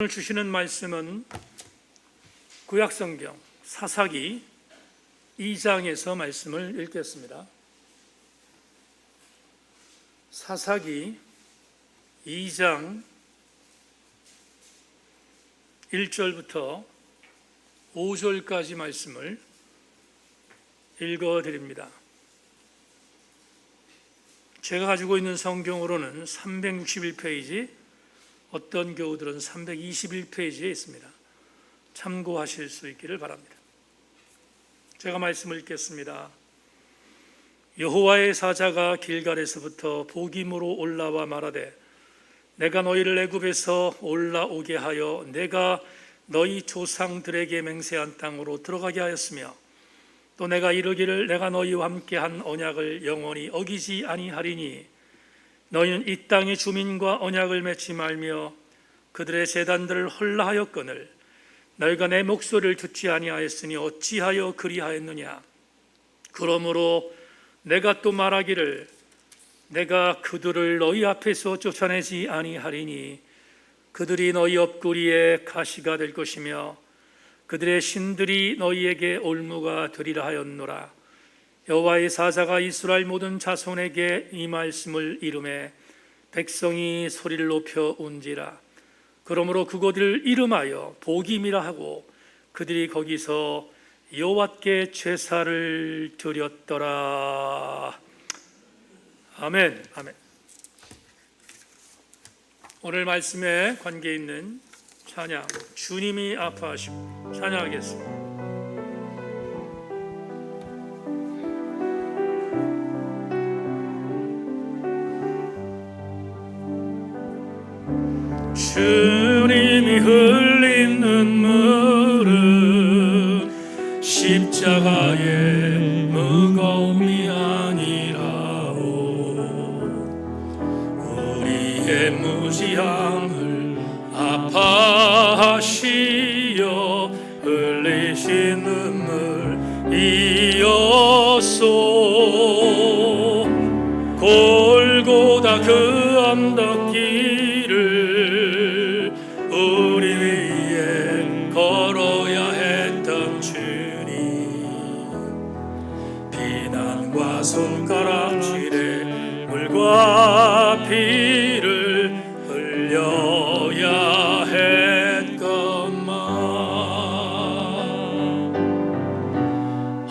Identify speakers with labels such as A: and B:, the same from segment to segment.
A: 오늘 주시는 말씀은 구약성경 사사기 2장에서 말씀을 읽겠습니다. 사사기 2장 1절부터 5절까지 말씀을 읽어드립니다. 제가 가지고 있는 성경으로는 361페이지, 어떤 교우들은 321페이지에 있습니다. 참고하실 수 있기를 바랍니다. 제가 말씀을 읽겠습니다. 여호와의 사자가 길갈에서부터 보김으로 올라와 말하되, 내가 너희를 애굽에서 올라오게 하여 내가 너희 조상들에게 맹세한 땅으로 들어가게 하였으며, 또 내가 이르기를 내가 너희와 함께한 언약을 영원히 어기지 아니하리니 너희는 이 땅의 주민과 언약을 맺지 말며 그들의 제단들을 헐라하였거늘 너희가 내 목소리를 듣지 아니하였으니 어찌하여 그리하였느냐. 그러므로 내가 또 말하기를 내가 그들을 너희 앞에서 쫓아내지 아니하리니 그들이 너희 옆구리에 가시가 될 것이며 그들의 신들이 너희에게 올무가 되리라 하였노라. 여호와의 사자가 이스라엘 모든 자손에게 이 말씀을 이름해 백성이 소리를 높여 운지라. 그러므로 그곳을 이름하여 보김이라 하고 그들이 거기서 여호와께 제사를 드렸더라. 아멘. 아멘. 오늘 말씀에 관계 있는 찬양, 주님이 아파하시고 찬양하겠습니다. 주님이 흘린 눈물은 십자가의 무거움이 아니라오. 우리의 무지함을 아파하시어 흘리신 눈물이었소. 골고다 그 언덕길을 우리 위에 걸어야 했던 주님, 비난과 손가락질에 물과 피를 흘려야 했건만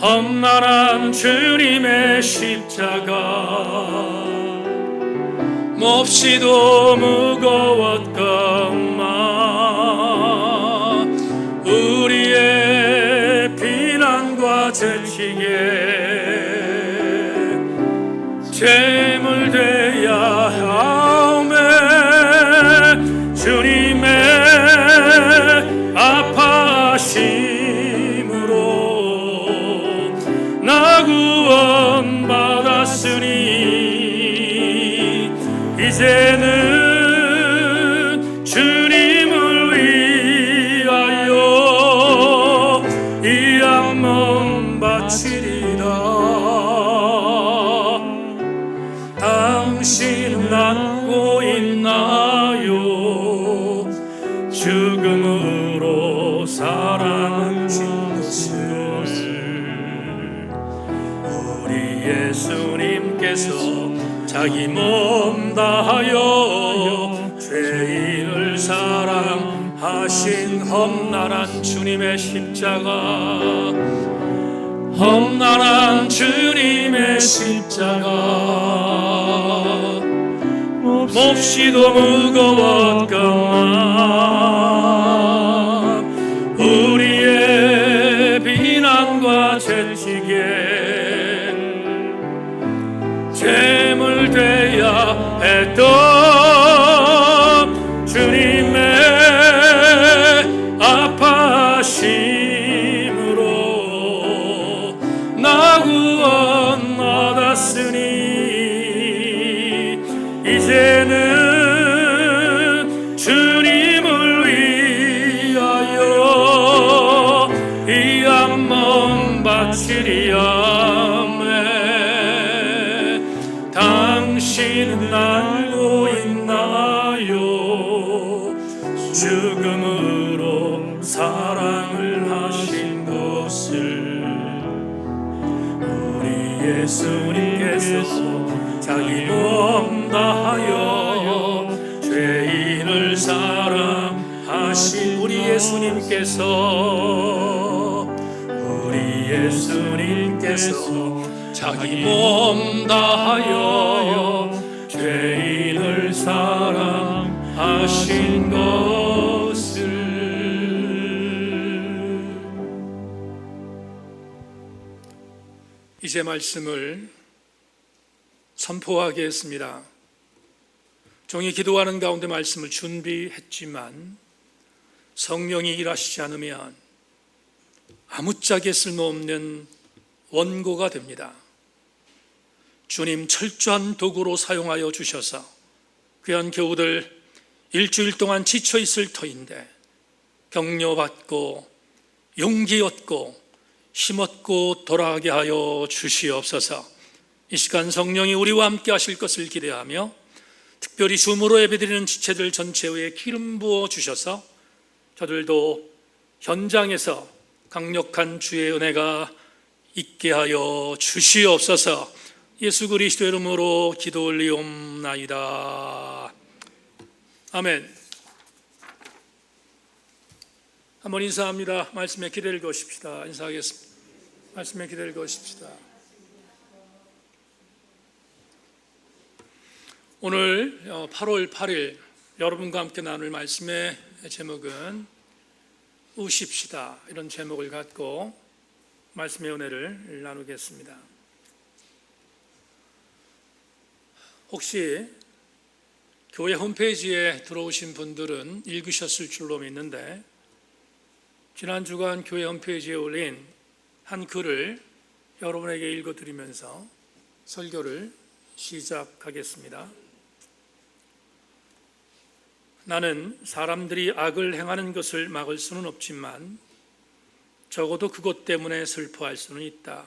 A: 험난한 주님의 십자가 몹시도 무거웠건만 우리의 비난과 채찍에 제물되야 하오매. 주님의 아파하심으로 나 구원받았으니 이제는 주님을 위하여 이 악몸 바치리다. 당신 낳고 있나요? 죽음으로 사랑하신 것을 우리 예수님께서 자기 몸 다하여 죄인을 사랑하신 험난한 주님의 십자가, 험난한 주님의 십자가 몹시도 무거웠건만 우리의 비난과 채찍에 제물되야 했던 주님의 아파하심으로 나 구원 얻었으니 이제는 주님을 이름으로 사랑을 하신 것을 우리 예수님께서 자기 몸 다하여 죄인을 사랑하신 우리 예수님께서 자기 몸 다하여 죄인을 사랑하신 것을 이제 말씀을 선포하겠습니다. 종이 기도하는 가운데 말씀을 준비했지만 성령이 일하시지 않으면 아무짝에 쓸모없는 원고가 됩니다. 주님 철저한 도구로 사용하여 주셔서 귀한 교우들 일주일 동안 지쳐 있을 터인데 격려받고 용기 얻고 힘 얻고 돌아가게 하여 주시옵소서. 이 시간 성령이 우리와 함께 하실 것을 기대하며 특별히 줌으로 예배드리는 지체들 전체에 기름 부어 주셔서 저들도 현장에서 강력한 주의 은혜가 있게 하여 주시옵소서. 예수 그리스도의 이름으로 기도 올리옵나이다. 아멘. 한번 인사합니다. 말씀에 기대를 거십시다. 인사하겠습니다. 말씀에 기대를 거십시다. 오늘 8월 8일 여러분과 함께 나눌 말씀의 제목은 우십시다, 이런 제목을 갖고 말씀의 은혜를 나누겠습니다. 혹시 교회 홈페이지에 들어오신 분들은 읽으셨을 줄로 믿는데 지난 주간 교회 홈페이지에 올린 한 글을 여러분에게 읽어드리면서 설교를 시작하겠습니다. 나는 사람들이 악을 행하는 것을 막을 수는 없지만 적어도 그것 때문에 슬퍼할 수는 있다.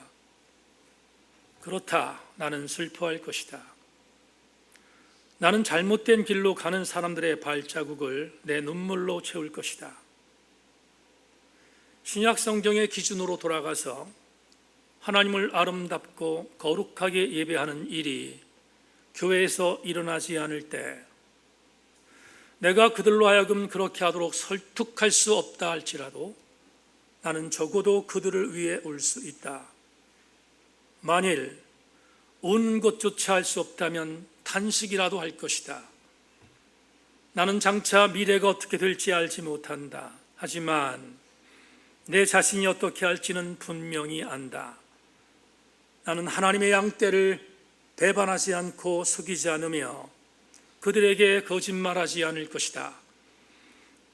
A: 그렇다, 나는 슬퍼할 것이다. 나는 잘못된 길로 가는 사람들의 발자국을 내 눈물로 채울 것이다. 신약 성경의 기준으로 돌아가서 하나님을 아름답고 거룩하게 예배하는 일이 교회에서 일어나지 않을 때 내가 그들로 하여금 그렇게 하도록 설득할 수 없다 할지라도 나는 적어도 그들을 위해 올 수 있다. 만일 온 것조차 할 수 없다면 탄식이라도 할 것이다. 나는 장차 미래가 어떻게 될지 알지 못한다. 하지만 내 자신이 어떻게 할지는 분명히 안다. 나는 하나님의 양떼를 배반하지 않고 속이지 않으며 그들에게 거짓말하지 않을 것이다.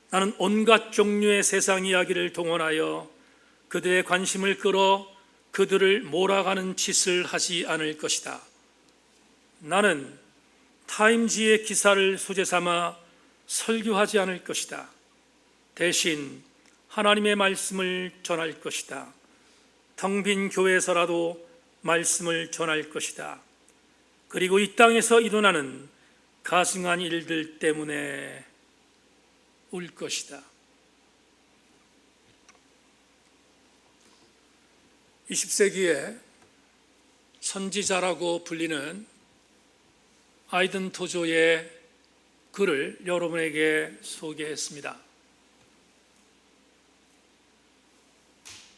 A: 나는 온갖 종류의 세상 이야기를 동원하여 그들의 관심을 끌어 그들을 몰아가는 짓을 하지 않을 것이다. 나는 타임지의 기사를 소재 삼아 설교하지 않을 것이다. 대신 하나님의 말씀을 전할 것이다. 텅 빈 교회에서라도 말씀을 전할 것이다. 그리고 이 땅에서 일어나는 가증한 일들 때문에 울 것이다. 20세기에 선지자라고 불리는 아이든 토조의 글을 여러분에게 소개했습니다.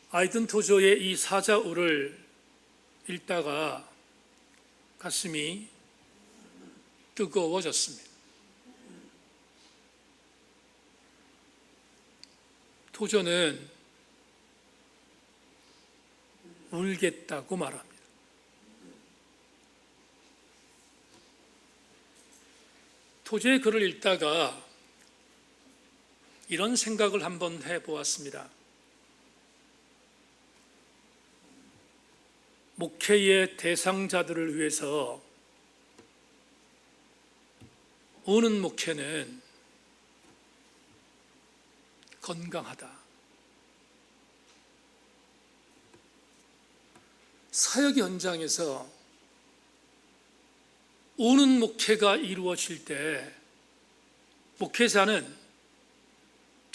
A: 아이든 토조의 이 사자우를 읽다가 가슴이 뜨거워졌습니다. 토조는 울겠다고 말합니다. 토조의 글을 읽다가 이런 생각을 한번 해보았습니다. 목회의 대상자들을 위해서 우는 목회는 건강하다. 사역 현장에서 우는 목회가 이루어질 때 목회자는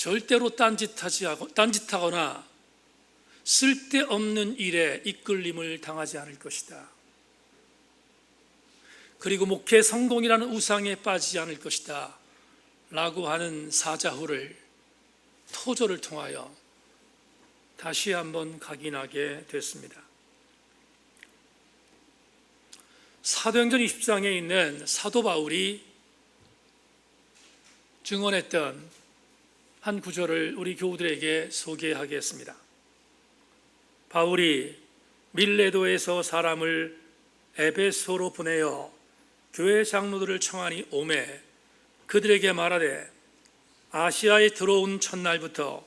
A: 절대로 딴짓하거나 쓸데없는 일에 이끌림을 당하지 않을 것이다. 그리고 목회 성공이라는 우상에 빠지지 않을 것이다 라고 하는 사자후를 토조를 통하여 다시 한번 각인하게 됐습니다. 사도행전 20장에 있는 사도 바울이 증언했던 한 구절을 우리 교우들에게 소개하겠습니다. 바울이 밀레도에서 사람을 에베소로 보내어 교회 장로들을 청하니 오매 그들에게 말하되 아시아에 들어온 첫날부터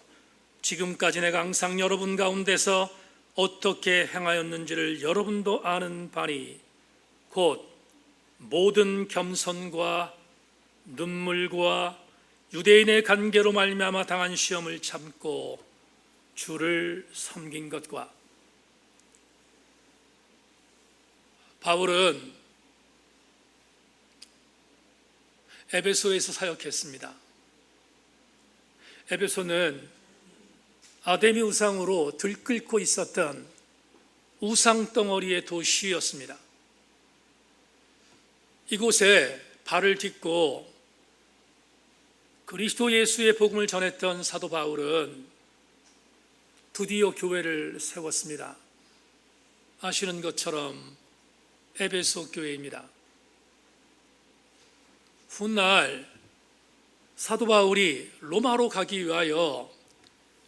A: 지금까지 내가 항상 여러분 가운데서 어떻게 행하였는지를 여러분도 아는 바니 곧 모든 겸손과 눈물과 유대인의 관계로 말미암아 당한 시험을 참고 주를 섬긴 것과. 바울은 에베소에서 사역했습니다. 에베소는 아데미 우상으로 들끓고 있었던 우상덩어리의 도시였습니다. 이곳에 발을 딛고 그리스도 예수의 복음을 전했던 사도 바울은 드디어 교회를 세웠습니다. 아시는 것처럼 에베소 교회입니다. 훗날 사도 바울이 로마로 가기 위하여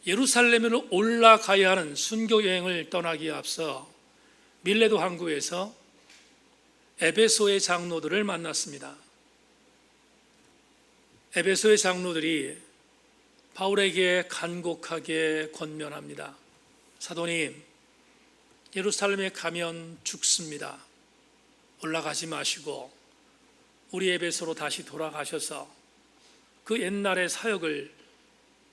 A: 예루살렘으로 올라가야 하는 순교 여행을 떠나기에 앞서 밀레도 항구에서 에베소의 장로들을 만났습니다. 에베소의 장로들이 바울에게 간곡하게 권면합니다. 사도님, 예루살렘에 가면 죽습니다. 올라가지 마시고 우리 에베소로 다시 돌아가셔서 그 옛날의 사역을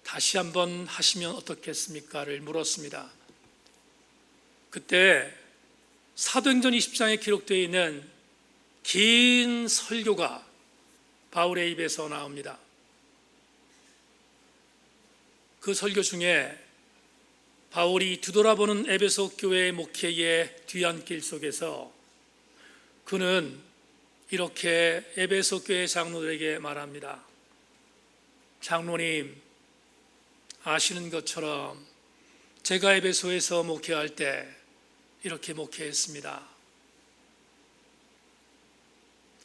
A: 다시 한번 하시면 어떻겠습니까?를 물었습니다. 그때 사도행전 20장에 기록되어 있는 긴 설교가 바울의 입에서 나옵니다. 그 설교 중에 바울이 뒤돌아보는 에베소 교회의 목회의 뒤안길 속에서 그는 이렇게 에베소 교회 장로들에게 말합니다. 장로님, 아시는 것처럼 제가 에베소에서 목회할 때 이렇게 목회했습니다.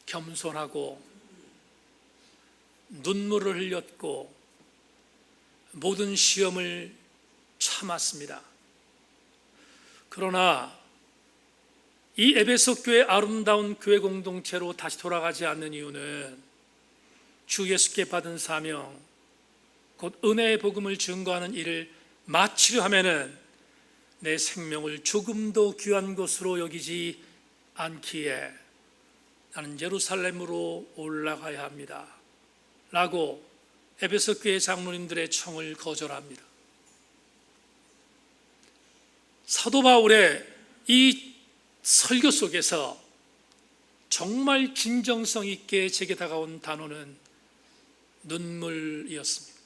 A: 겸손하고 눈물을 흘렸고 모든 시험을 참았습니다. 그러나 이 에베소 교회 아름다운 교회 공동체로 다시 돌아가지 않는 이유는 주 예수께 받은 사명, 곧 은혜의 복음을 증거하는 일을 마치려 하면은 내 생명을 조금도 귀한 것으로 여기지 않기에 나는 예루살렘으로 올라가야 합니다 라고 에베소 교회 장로님들의 청을 거절합니다. 사도 바울의 이 설교 속에서 정말 진정성 있게 제게 다가온 단어는 눈물이었습니다.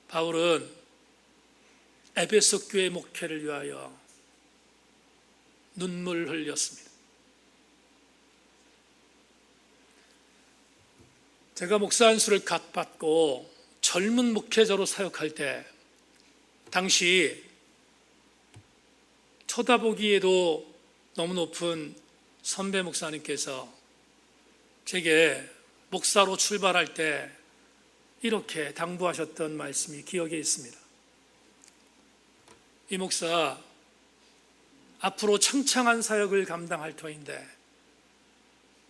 A: 바울은 에베소 교회 목회를 위하여 눈물 흘렸습니다. 제가 목사 안수를 갓 받고 젊은 목회자로 사역할 때 당시 쳐다보기에도 너무 높은 선배 목사님께서 제게 목사로 출발할 때 이렇게 당부하셨던 말씀이 기억에 있습니다. 이 목사, 앞으로 창창한 사역을 감당할 터인데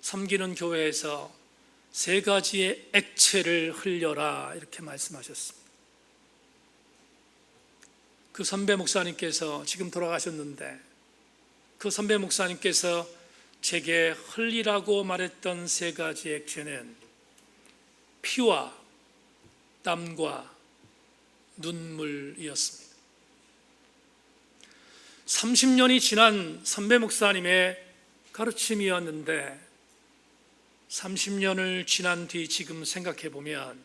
A: 섬기는 교회에서 3가지의 액체를 흘려라 이렇게 말씀하셨습니다. 그 선배 목사님께서 지금 돌아가셨는데 그 선배 목사님께서 제게 흘리라고 말했던 3가지 액체는 피와 땀과 눈물이었습니다. 30년이 지난 선배 목사님의 가르침이었는데 30년을 지난 뒤 지금 생각해 보면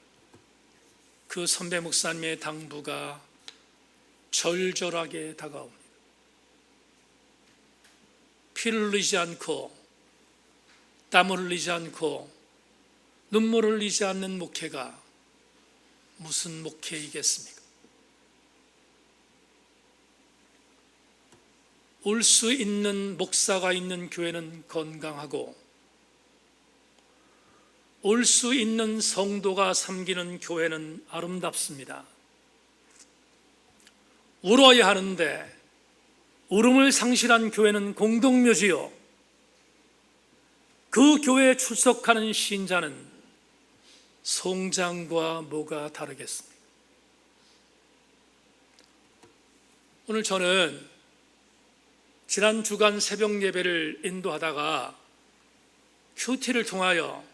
A: 그 선배 목사님의 당부가 절절하게 다가옵니다. 피를 흘리지 않고 땀을 흘리지 않고 눈물을 흘리지 않는 목회가 무슨 목회이겠습니까? 올 수 있는 목사가 있는 교회는 건강하고 올 수 있는 성도가 섬기는 교회는 아름답습니다. 울어야 하는데 울음을 상실한 교회는 공동묘지요, 그 교회에 출석하는 신자는 송장과 뭐가 다르겠습니까? 오늘 저는 지난 주간 새벽 예배를 인도하다가 큐티를 통하여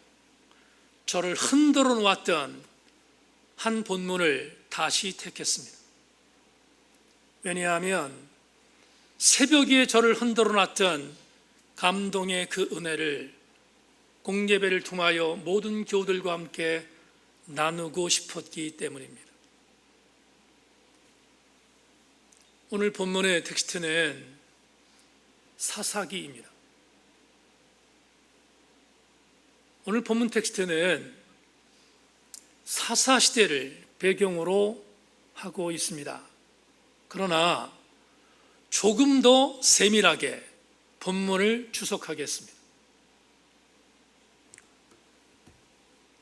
A: 저를 흔들어 놓았던 한 본문을 다시 택했습니다. 왜냐하면 새벽에 저를 흔들어 놨던 감동의 그 은혜를 공예배를 통하여 모든 교우들과 함께 나누고 싶었기 때문입니다. 오늘 본문의 텍스트는 사사기입니다. 오늘 본문 텍스트는 사사시대를 배경으로 하고 있습니다. 그러나 조금 더 세밀하게 본문을 추석하겠습니다.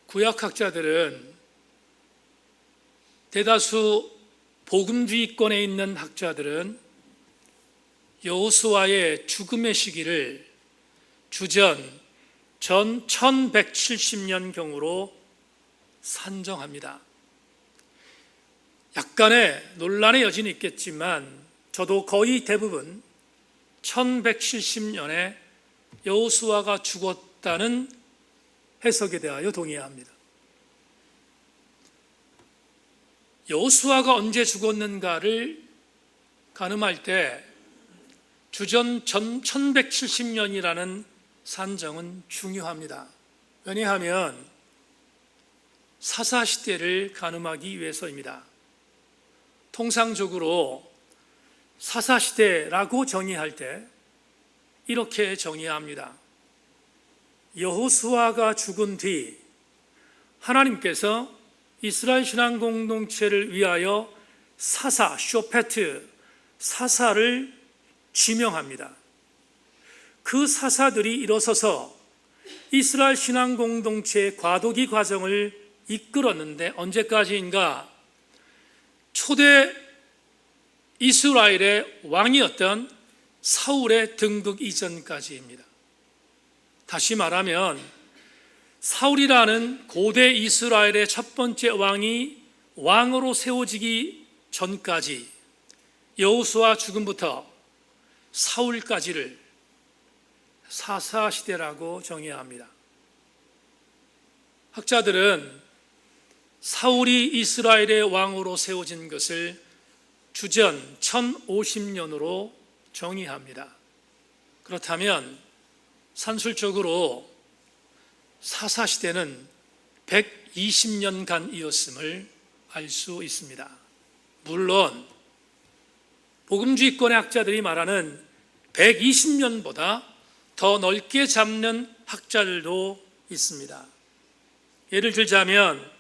A: 구약학자들은, 대다수 복음주의권에 있는 학자들은 여호수아의 죽음의 시기를 주전 전 1170년경으로 산정합니다. 약간의 논란의 여지는 있겠지만 저도 거의 대부분 1170년에 여호수아가 죽었다는 해석에 대하여 동의합니다. 여호수아가 언제 죽었는가를 가늠할 때 주전 1170년이라는 산정은 중요합니다. 왜냐하면 사사시대를 가늠하기 위해서입니다. 통상적으로 사사시대라고 정의할 때 이렇게 정의합니다. 여호수아가 죽은 뒤 하나님께서 이스라엘 신앙 공동체를 위하여 사사, 쇼페트, 사사를 지명합니다. 그 사사들이 일어서서 이스라엘 신앙 공동체의 과도기 과정을 이끌었는데 언제까지인가? 초대 이스라엘의 왕이었던 사울의 등극 이전까지입니다. 다시 말하면 사울이라는 고대 이스라엘의 첫 번째 왕이 왕으로 세워지기 전까지, 여호수아 죽음부터 사울까지를 사사시대라고 정의합니다. 학자들은 사울이 이스라엘의 왕으로 세워진 것을 주전 1050년으로 정의합니다. 그렇다면 산술적으로 사사시대는 120년간이었음을 알 수 있습니다. 물론 복음주의권의 학자들이 말하는 120년보다 더 넓게 잡는 학자들도 있습니다. 예를 들자면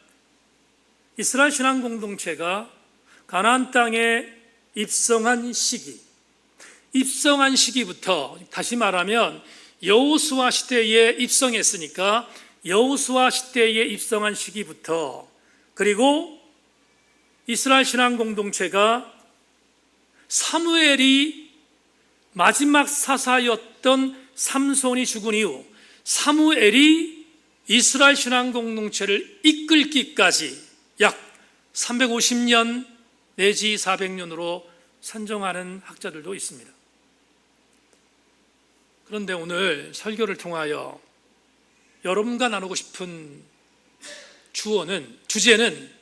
A: 이스라엘 신앙 공동체가 가나안 땅에 입성한 시기부터, 다시 말하면 여호수아 시대에 입성했으니까 여호수아 시대에 입성한 시기부터, 그리고 이스라엘 신앙 공동체가 사무엘이 마지막 사사였던 삼손이 죽은 이후 사무엘이 이스라엘 신앙 공동체를 이끌기까지 약 350년 내지 400년으로 산정하는 학자들도 있습니다. 그런데 오늘 설교를 통하여 여러분과 나누고 싶은 주제는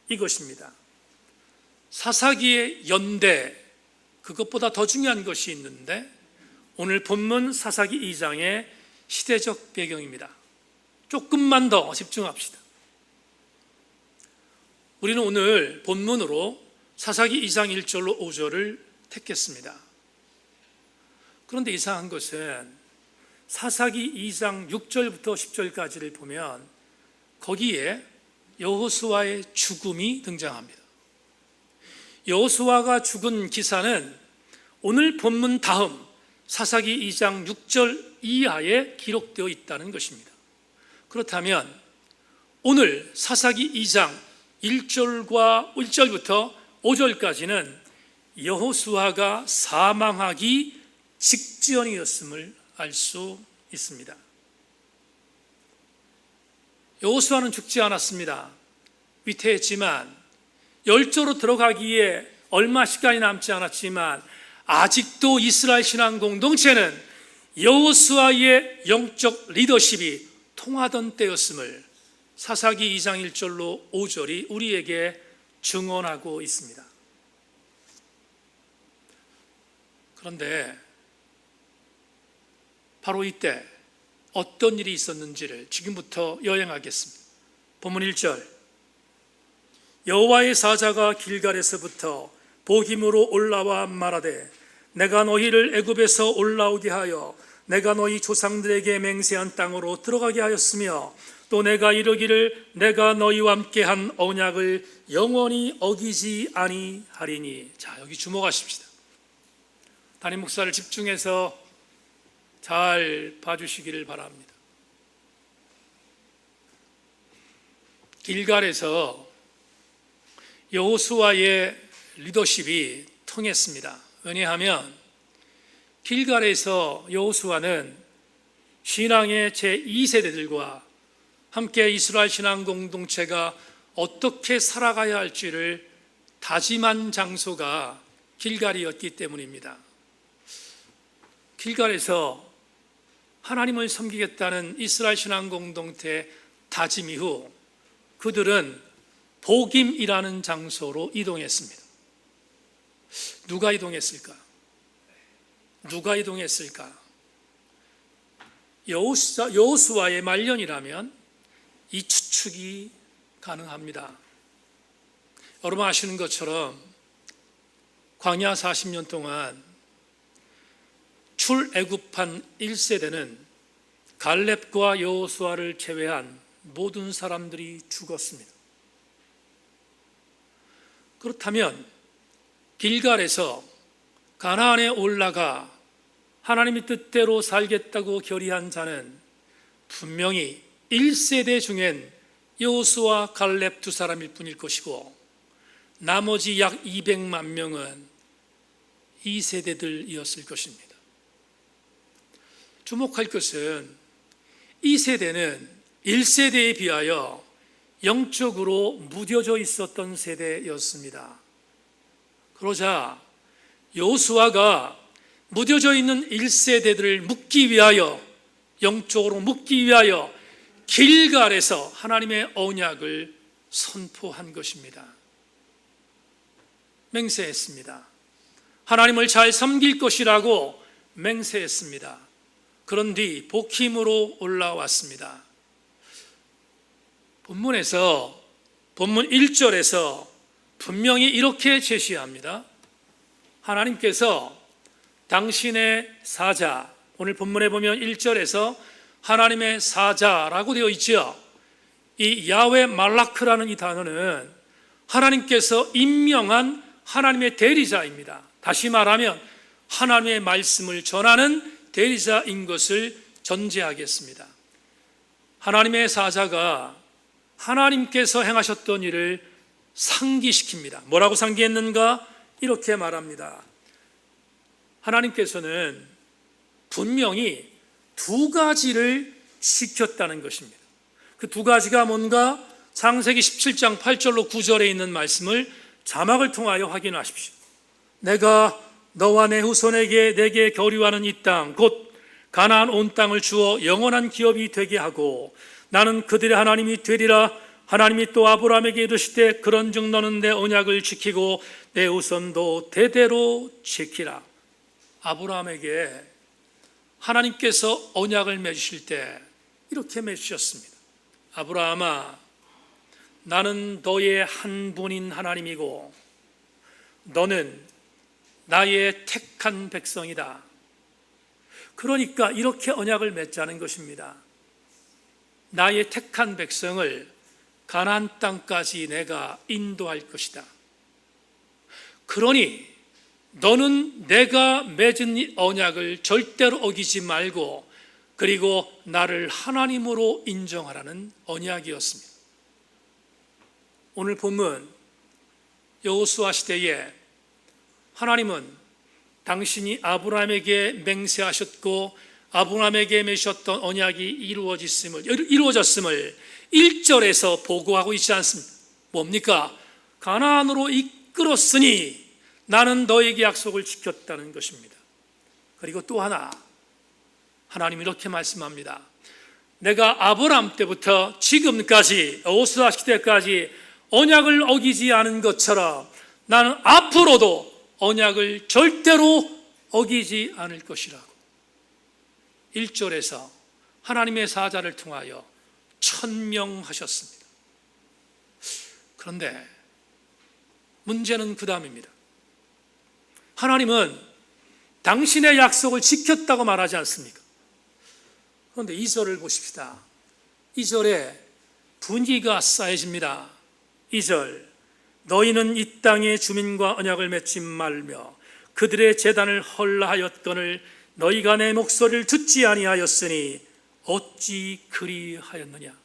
A: 이것입니다. 사사기의 연대, 그것보다 더 중요한 것이 있는데 오늘 본문 사사기 2장의 시대적 배경입니다. 조금만 더 집중합시다. 우리는 오늘 본문으로 사사기 2장 1절로 5절을 택했습니다. 그런데 이상한 것은 사사기 2장 6절부터 10절까지를 보면 거기에 여호수아의 죽음이 등장합니다. 여호수아가 죽은 기사는 오늘 본문 다음 사사기 2장 6절 이하에 기록되어 있다는 것입니다. 그렇다면 오늘 사사기 2장 1절부터 5절까지는 여호수아가 사망하기 직전이었음을 알 수 있습니다. 여호수아는 죽지 않았습니다. 위태했지만 열조로 들어가기에 얼마 시간이 남지 않았지만 아직도 이스라엘 신앙 공동체는 여호수아의 영적 리더십이 통하던 때였음을 사사기 2장 1절로 5절이 우리에게 증언하고 있습니다. 그런데 바로 이때 어떤 일이 있었는지를 지금부터 여행하겠습니다. 본문 1절, 여호와의 사자가 길갈에서부터 보김으로 올라와 말하되 내가 너희를 애굽에서 올라오게 하여 내가 너희 조상들에게 맹세한 땅으로 들어가게 하였으며 또 내가 이르기를 내가 너희와 함께한 언약을 영원히 어기지 아니하리니. 자, 여기 주목하십시다. 담임 목사를 집중해서 잘 봐주시기를 바랍니다. 길갈에서 여호수아의 리더십이 통했습니다. 왜냐하면 길갈에서 여호수아는 신앙의 제2세대들과 함께 이스라엘 신앙 공동체가 어떻게 살아가야 할지를 다짐한 장소가 길갈이었기 때문입니다. 길갈에서 하나님을 섬기겠다는 이스라엘 신앙 공동체 다짐 이후 그들은 보김이라는 장소로 이동했습니다. 누가 이동했을까? 여호수아의 말년이라면 이 추측이 가능합니다. 여러분 아시는 것처럼 광야 40년 동안 출애굽한 1세대는 갈렙과 여호수아를 제외한 모든 사람들이 죽었습니다. 그렇다면 길갈에서 가나안에 올라가 하나님의 뜻대로 살겠다고 결의한 자는 분명히 1세대 중엔 여호수아, 갈렙 두 사람일 뿐일 것이고 나머지 약 200만 명은 2세대들이었을 것입니다. 주목할 것은 이 세대는 1세대에 비하여 영적으로 무뎌져 있었던 세대였습니다. 그러자 여호수아가 무뎌져 있는 1세대들을 묶기 위하여, 영적으로 묶기 위하여 길갈에서 하나님의 언약을 선포한 것입니다. 맹세했습니다. 하나님을 잘 섬길 것이라고 맹세했습니다. 그런 뒤 보킴으로 올라왔습니다. 본문 1절에서 분명히 이렇게 제시합니다. 하나님께서 당신의 사자, 오늘 본문에 보면 1절에서 하나님의 사자라고 되어 있죠. 이 야훼 말라크라는 이 단어는 하나님께서 임명한 하나님의 대리자입니다. 다시 말하면 하나님의 말씀을 전하는 대리자인 것을 전제하겠습니다. 하나님의 사자가 하나님께서 행하셨던 일을 상기시킵니다. 뭐라고 상기했는가? 이렇게 말합니다. 하나님께서는 분명히 두 가지를 시켰다는 것입니다. 그 두 가지가 뭔가? 창세기 17장 8절로 9절에 있는 말씀을 자막을 통하여 확인하십시오. 내가 너와 내 후손에게 내게 교류하는 이 땅 곧 가나안 온 땅을 주어 영원한 기업이 되게 하고 나는 그들의 하나님이 되리라. 하나님이 또 아브라함에게 이르시되 그런즉 너는 내 언약을 지키고 내 후손도 대대로 지키라. 아브라함에게 하나님께서 언약을 맺으실 때 이렇게 맺으셨습니다. 아브라함아, 나는 너의 한 분인 하나님이고 너는 나의 택한 백성이다. 그러니까 이렇게 언약을 맺자는 것입니다. 나의 택한 백성을 가나안 땅까지 내가 인도할 것이다. 그러니 너는 내가 맺은 이 언약을 절대로 어기지 말고 그리고 나를 하나님으로 인정하라는 언약이었습니다. 오늘 본문 여호수아 시대에 하나님은 당신이 아브라함에게 맹세하셨고 아브라함에게 맺으셨던 언약이 이루어졌음을 1절에서 보고하고 있지 않습니까? 뭡니까? 가나안으로 이끌었으니 나는 너에게 약속을 지켰다는 것입니다. 그리고 또 하나, 하나님 이렇게 말씀합니다. 내가 아브라함 때부터 지금까지 여호수아 시대까지 언약을 어기지 않은 것처럼 나는 앞으로도 언약을 절대로 어기지 않을 것이라고 1절에서 하나님의 사자를 통하여 천명하셨습니다. 그런데 문제는 그 다음입니다. 하나님은 당신의 약속을 지켰다고 말하지 않습니까? 그런데 2절을 보십시다. 2절에 분위기가 쌓여집니다. 2절, 너희는 이 땅의 주민과 언약을 맺지 말며 그들의 제단을 헐라하였거늘 너희가 내 목소리를 듣지 아니하였으니 어찌 그리하였느냐.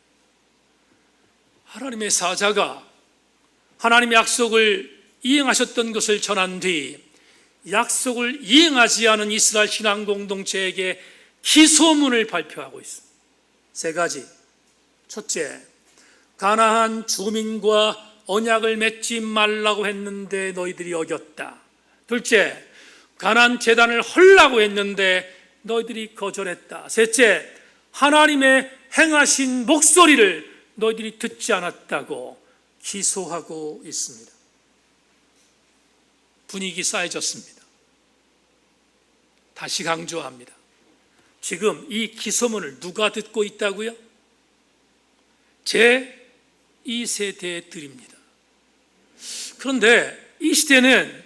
A: 하나님의 사자가 하나님의 약속을 이행하셨던 것을 전한 뒤 약속을 이행하지 않은 이스라엘 신앙 공동체에게 기소문을 발표하고 있습니다. 세 가지. 첫째, 가나안 주민과 언약을 맺지 말라고 했는데 너희들이 어겼다. 둘째, 가나안 제단을 헐라고 했는데 너희들이 거절했다. 셋째, 하나님의 행하신 목소리를 너희들이 듣지 않았다고 기소하고 있습니다. 분위기 쌓여졌습니다. 다시 강조합니다. 지금 이 기소문을 누가 듣고 있다고요? 제 2세대들입니다. 그런데 이 시대는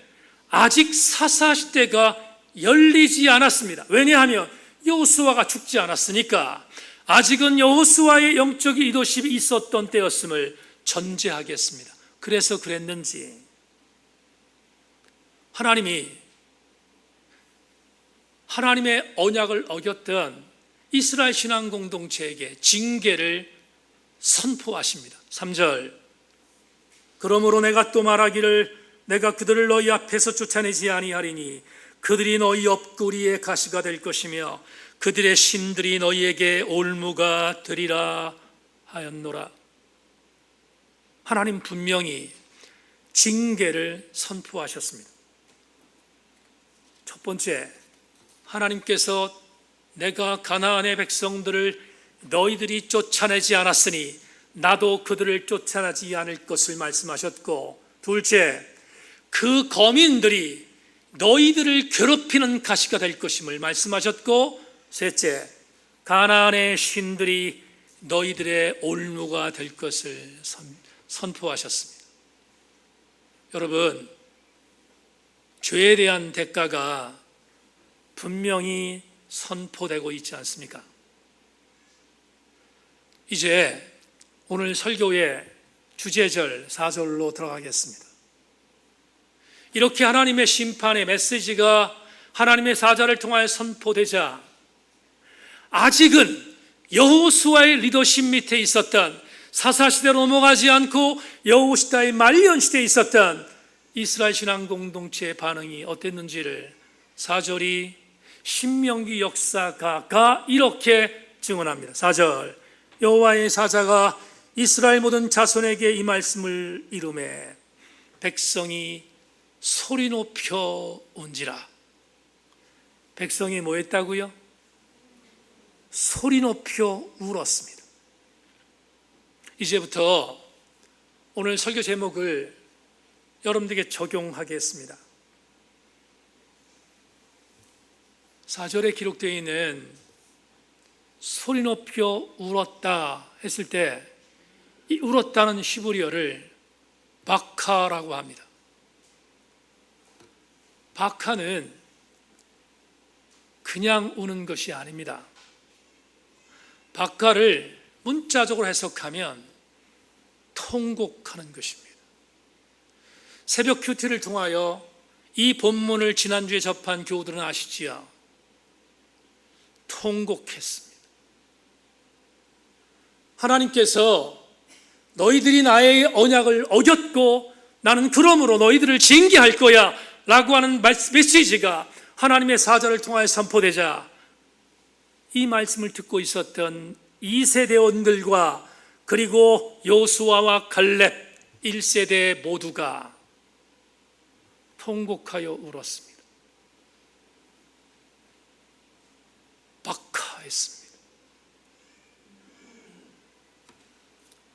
A: 아직 사사시대가 열리지 않았습니다. 왜냐하면 여호수아가 죽지 않았으니까 아직은 여호수아의 영적 리더십이 있었던 때였음을 전제하겠습니다. 그래서 그랬는지 하나님의 언약을 어겼던 이스라엘 신앙 공동체에게 징계를 선포하십니다. 3절, 그러므로 내가 또 말하기를 내가 그들을 너희 앞에서 쫓아내지 아니하리니 그들이 너희 옆구리에 가시가 될 것이며 그들의 신들이 너희에게 올무가 되리라 하였노라. 하나님 분명히 징계를 선포하셨습니다. 첫 번째, 하나님께서 내가 가나안의 백성들을 너희들이 쫓아내지 않았으니 나도 그들을 쫓아내지 않을 것을 말씀하셨고, 둘째, 그 거민들이 너희들을 괴롭히는 가시가 될 것임을 말씀하셨고, 셋째, 가나안의 신들이 너희들의 올무가 될 것을 선포하셨습니다. 여러분, 죄에 대한 대가가 분명히 선포되고 있지 않습니까? 이제 오늘 설교의 주제절 4절로 들어가겠습니다. 이렇게 하나님의 심판의 메시지가 하나님의 사자를 통하여 선포되자 아직은 여호수아의 리더십 밑에 있었던, 사사시대로 넘어가지 않고 여호시다의 말년시대에 있었던 이스라엘 신앙 공동체의 반응이 어땠는지를 4절이 신명기 역사가가 이렇게 증언합니다. 4절, 여호와의 사자가 이스라엘 모든 자손에게 이 말씀을 이루매 백성이 소리 높여 온지라. 백성이 뭐 했다고요? 소리 높여 울었습니다. 이제부터 오늘 설교 제목을 여러분들에게 적용하겠습니다. 4절에 기록되어 있는 소리 높여 울었다 했을 때 이 울었다는 히브리어를 바카라고 합니다. 바카는 그냥 우는 것이 아닙니다. 바카를 문자적으로 해석하면 통곡하는 것입니다. 새벽 큐티를 통하여 이 본문을 지난주에 접한 교우들은 아시지요? 통곡했습니다. 하나님께서 너희들이 나의 언약을 어겼고 나는 그러므로 너희들을 징계할 거야 라고 하는 메시지가 하나님의 사자를 통하여 선포되자 이 말씀을 듣고 있었던 2세대원들과 그리고 요수아와 갈렙 1세대 모두가 통곡하여 울었습니다. 박하했습니다.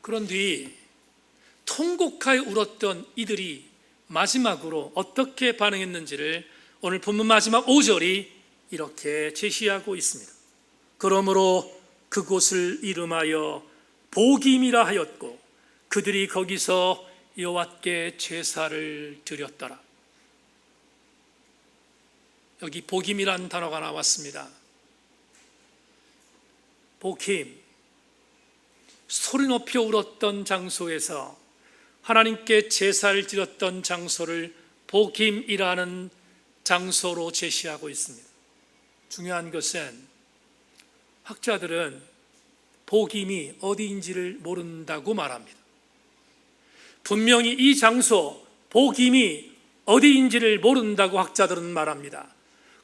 A: 그런 뒤 통곡하여 울었던 이들이 마지막으로 어떻게 반응했는지를 오늘 본문 마지막 5절이 이렇게 제시하고 있습니다. 그러므로 그곳을 이름하여 보김이라 하였고 그들이 거기서 여호와께 제사를 드렸더라. 여기 보김이라는 단어가 나왔습니다. 보김, 소리 높여 울었던 장소에서 하나님께 제사를 드렸던 장소를 보김이라는 장소로 제시하고 있습니다. 중요한 것은 학자들은 보김이 어디인지를 모른다고 말합니다. 분명히 이 장소 보김이 어디인지를 모른다고 학자들은 말합니다.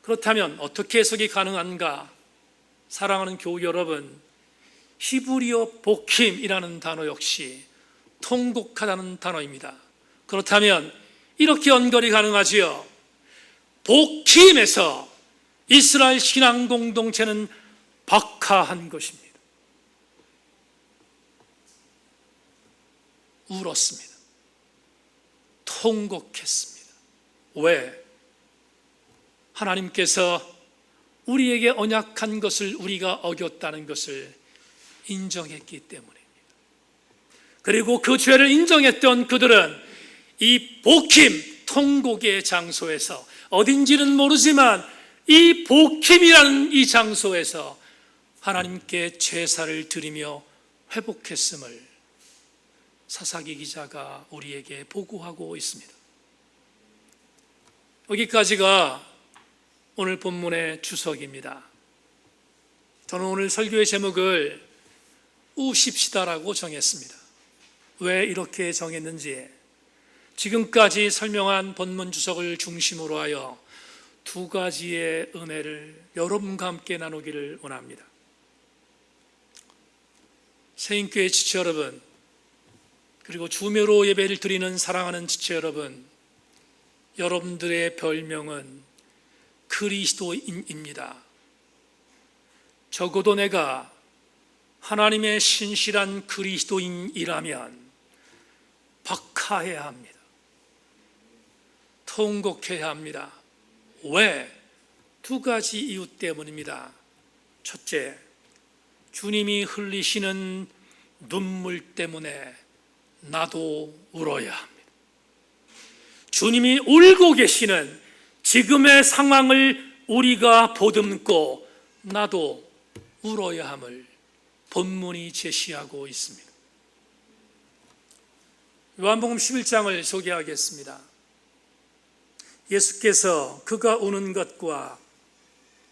A: 그렇다면 어떻게 해석이 가능한가? 사랑하는 교우 여러분, 히브리어 보킴이라는 단어 역시 통곡하다는 단어입니다. 그렇다면 이렇게 연결이 가능하지요. 보킴에서 이스라엘 신앙 공동체는 박하한 것입니다. 울었습니다. 통곡했습니다. 왜? 하나님께서 우리에게 언약한 것을 우리가 어겼다는 것을 인정했기 때문입니다. 그리고 그 죄를 인정했던 그들은 이 보킴 통곡의 장소에서 어딘지는 모르지만 이 보킴이라는 이 장소에서 하나님께 제사를 드리며 회복했음을 사사기 기자가 우리에게 보고하고 있습니다. 여기까지가 오늘 본문의 주석입니다. 저는 오늘 설교의 제목을 우십시다라고 정했습니다. 왜 이렇게 정했는지 지금까지 설명한 본문 주석을 중심으로 하여 두 가지의 은혜를 여러분과 함께 나누기를 원합니다. 새인교회 지체 여러분, 그리고 주묘로 예배를 드리는 사랑하는 지체 여러분, 여러분들의 별명은 그리스도인입니다. 적어도 내가 하나님의 신실한 그리스도인이라면 박하해야 합니다. 통곡해야 합니다. 왜? 두 가지 이유 때문입니다. 첫째, 주님이 흘리시는 눈물 때문에 나도 울어야 합니다. 주님이 울고 계시는 지금의 상황을 우리가 보듬고 나도 울어야 함을 본문이 제시하고 있습니다. 요한복음 11장을 소개하겠습니다. 예수께서 그가 우는 것과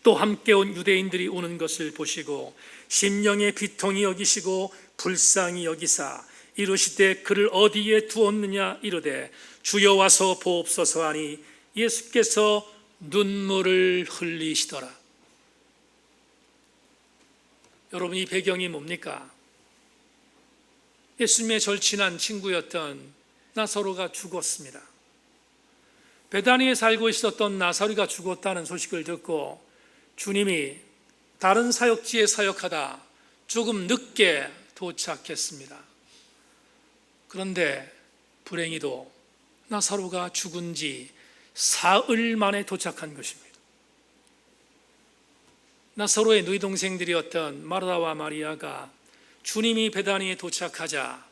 A: 또 함께 온 유대인들이 우는 것을 보시고 심령의 비통이 여기시고 불쌍히 여기사 이르시되 그를 어디에 두었느냐 이르되 주여 와서 보옵소서 하니 예수께서 눈물을 흘리시더라. 여러분, 이 배경이 뭡니까? 예수님의 절친한 친구였던 나사로가 죽었습니다. 베다니에 살고 있었던 나사로가 죽었다는 소식을 듣고 주님이 다른 사역지에 사역하다 조금 늦게 도착했습니다. 그런데 불행히도 나사로가 죽은 지 사흘 만에 도착한 것입니다. 나사로의 누이 동생들이었던 마르다와 마리아가 주님이 베다니에 도착하자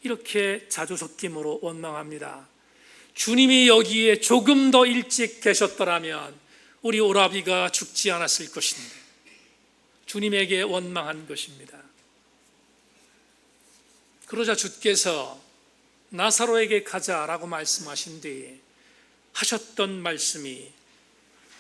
A: 이렇게 자주 섞임으로 원망합니다. 주님이 여기에 조금 더 일찍 계셨더라면 우리 오라비가 죽지 않았을 것인데 주님에게 원망한 것입니다. 그러자 주께서 나사로에게 가자라고 말씀하신 뒤에 하셨던 말씀이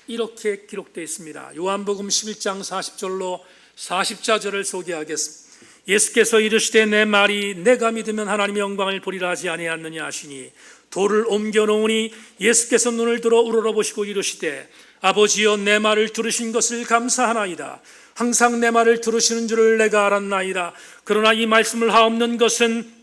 A: 이렇게 기록되어 있습니다. 요한복음 11장 40절로 44절을 소개하겠습니다. 예수께서 이르시되 내 말이 내가 믿으면 하나님의 영광을 보리라 하지 아니하느냐 하시니 돌을 옮겨 놓으니 예수께서 눈을 들어 우러러보시고 이르시되 아버지여 내 말을 들으신 것을 감사하나이다. 항상 내 말을 들으시는 줄을 내가 알았나이다. 그러나 이 말씀을 하옵는 것은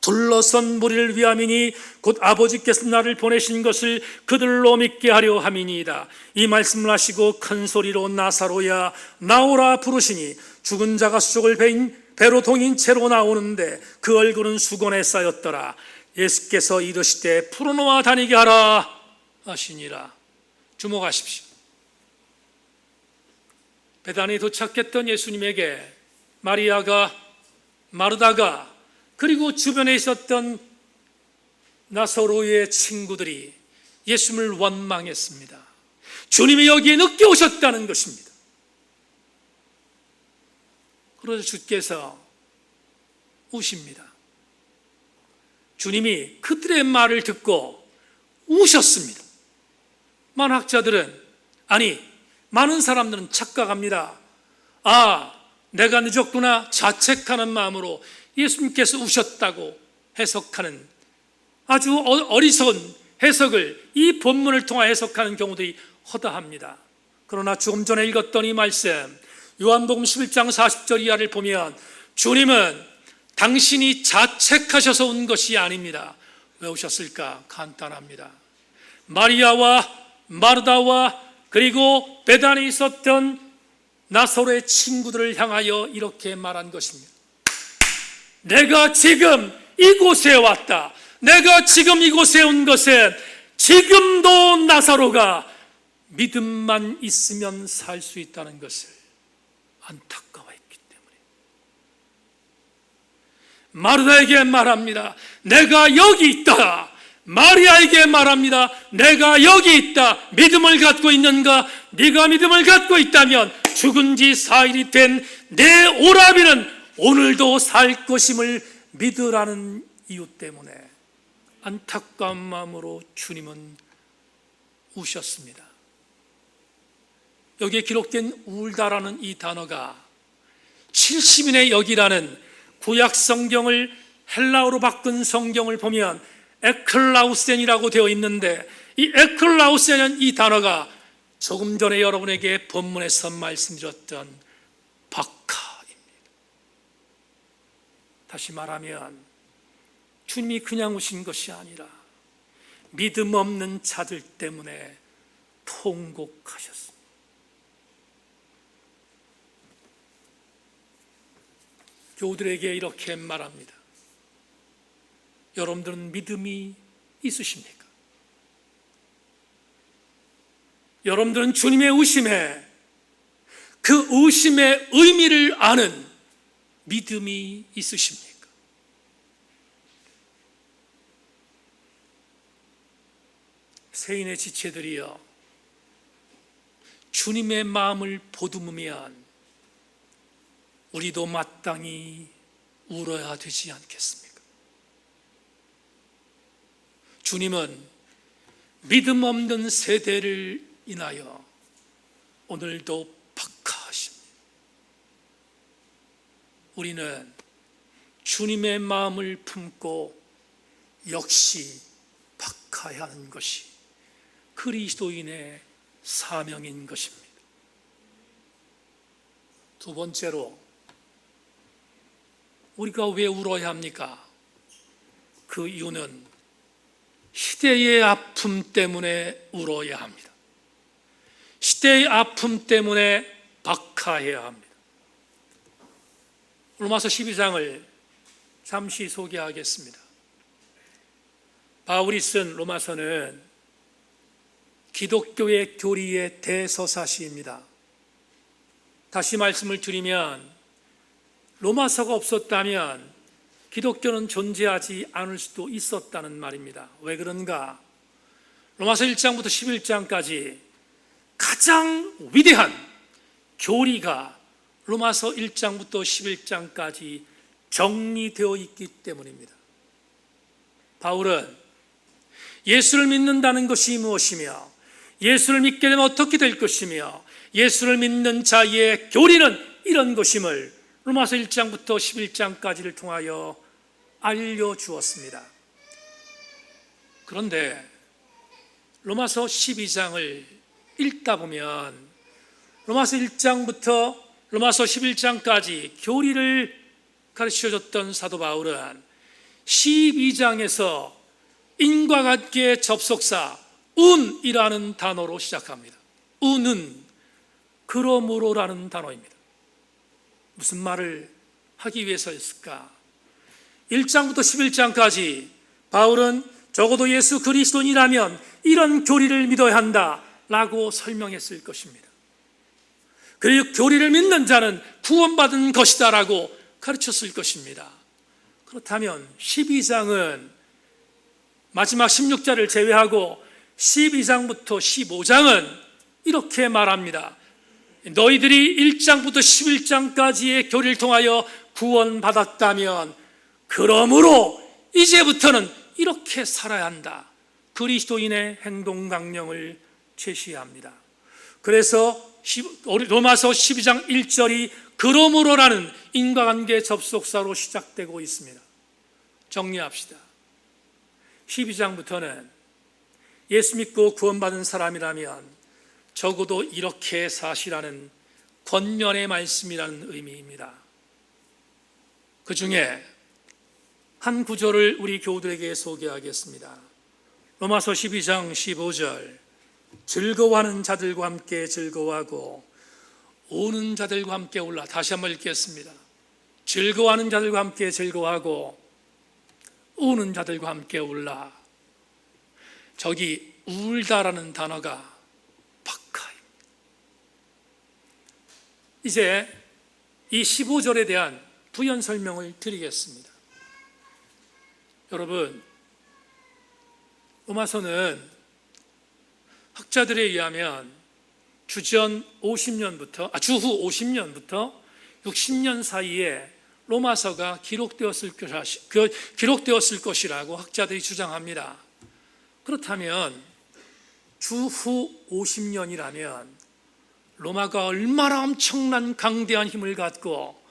A: 둘러선 무리를 위함이니 곧 아버지께서 나를 보내신 것을 그들로 믿게 하려 함이니이다. 이 말씀을 하시고 큰 소리로 나사로야 나오라 부르시니 죽은 자가 수족을 배로 동인 채로 나오는데 그 얼굴은 수건에 쌓였더라. 예수께서 이르시되 풀어놓아 다니게 하라 하시니라. 주목하십시오. 베다니에 도착했던 예수님에게 마리아가, 마르다가, 그리고 주변에 있었던 나사로의 친구들이 예수님을 원망했습니다. 주님이 여기에 늦게 오셨다는 것입니다. 그래서 주께서 우십니다. 주님이 그들의 말을 듣고 우셨습니다. 많은 학자들은, 많은 사람들은 착각합니다. 내가 늦었구나 자책하는 마음으로 예수님께서 우셨다고 해석하는 아주 어리석은 해석을 이 본문을 통해 해석하는 경우들이 허다합니다. 그러나 조금 전에 읽었던 이 말씀 요한복음 11장 40절 이하를 보면 주님은 당신이 자책하셔서 온 것이 아닙니다. 왜 오셨을까? 간단합니다. 마리아와 마르다와 그리고 베단에 있었던 나사로의 친구들을 향하여 이렇게 말한 것입니다. 내가 지금 이곳에 왔다. 내가 지금 이곳에 온 것은 지금도 나사로가 믿음만 있으면 살 수 있다는 것을 안타까워했기 때문에 마르다에게 말합니다. 내가 여기 있다. 마리아에게 말합니다. 내가 여기 있다. 믿음을 갖고 있는가? 네가 믿음을 갖고 있다면 죽은 지 4일이 된 내 오라비는 오늘도 살 것임을 믿으라는 이유 때문에 안타까운 마음으로 주님은 우셨습니다. 여기에 기록된 울다라는 이 단어가 70인의 역이라는 구약 성경을 헬라어로 바꾼 성경을 보면 에클라우센이라고 되어 있는데 이 에클라우센은 이 단어가 조금 전에 여러분에게 본문에서 말씀드렸던 박하입니다. 다시 말하면 주님이 그냥 오신 것이 아니라 믿음 없는 자들 때문에 통곡하셨습니다. 교우들에게 이렇게 말합니다. 여러분들은 믿음이 있으십니까? 여러분들은 주님의 의심에 그 의심의 의미를 아는 믿음이 있으십니까? 세인의 지체들이여 주님의 마음을 보듬으면 우리도 마땅히 울어야 되지 않겠습니까? 주님은 믿음 없는 세대를 인하여 오늘도 박하십니다. 우리는 주님의 마음을 품고 역시 박하야 하는 것이 그리스도인의 사명인 것입니다. 두 번째로 우리가 왜 울어야 합니까? 그 이유는 시대의 아픔 때문에 울어야 합니다. 시대의 아픔 때문에 박하해야 합니다. 로마서 12장을 잠시 소개하겠습니다. 바울이 쓴 로마서는 기독교의 교리의 대서사시입니다. 다시 말씀을 드리면 로마서가 없었다면 기독교는 존재하지 않을 수도 있었다는 말입니다. 왜 그런가? 로마서 1장부터 11장까지 가장 위대한 교리가 로마서 1장부터 11장까지 정리되어 있기 때문입니다. 바울은 예수를 믿는다는 것이 무엇이며, 예수를 믿게 되면 어떻게 될 것이며, 예수를 믿는 자의 교리는 이런 것임을 로마서 1장부터 11장까지를 통하여 알려주었습니다. 그런데 로마서 12장을 읽다 보면 로마서 1장부터 로마서 11장까지 교리를 가르쳐줬던 사도 바울은 12장에서 인과관계의 접속사 운이라는 단어로 시작합니다. 운은 그러므로라는 단어입니다. 무슨 말을 하기 위해서였을까? 1장부터 11장까지 바울은 적어도 예수 그리스도인이라면 이런 교리를 믿어야 한다 라고 설명했을 것입니다. 그리고 교리를 믿는 자는 구원받은 것이다 라고 가르쳤을 것입니다. 그렇다면 12장은 마지막 16절을 제외하고 12장부터 15장은 이렇게 말합니다. 너희들이 1장부터 11장까지의 교리를 통하여 구원받았다면 그러므로 이제부터는 이렇게 살아야 한다. 그리스도인의 행동 강령을 제시합니다. 그래서 로마서 12장 1절이 그러므로라는 인과관계 접속사로 시작되고 있습니다. 정리합시다. 12장부터는 예수 믿고 구원받은 사람이라면 적어도 이렇게 사시라는 권면의 말씀이라는 의미입니다. 그 중에 한 구절을 우리 교우들에게 소개하겠습니다. 로마서 12장 15절, 즐거워하는 자들과 함께 즐거워하고 우는 자들과 함께 울라. 다시 한번 읽겠습니다. 즐거워하는 자들과 함께 즐거워하고 우는 자들과 함께 울라. 저기 울다라는 단어가 박하입니다. 이제 이 15절에 대한 부연 설명을 드리겠습니다. 여러분, 로마서는 학자들에 의하면 주후 50년부터 60년 사이에 로마서가 기록되었을 것이라고 학자들이 주장합니다. 그렇다면 주후 50년이라면 로마가 얼마나 엄청난 강대한 힘을 갖고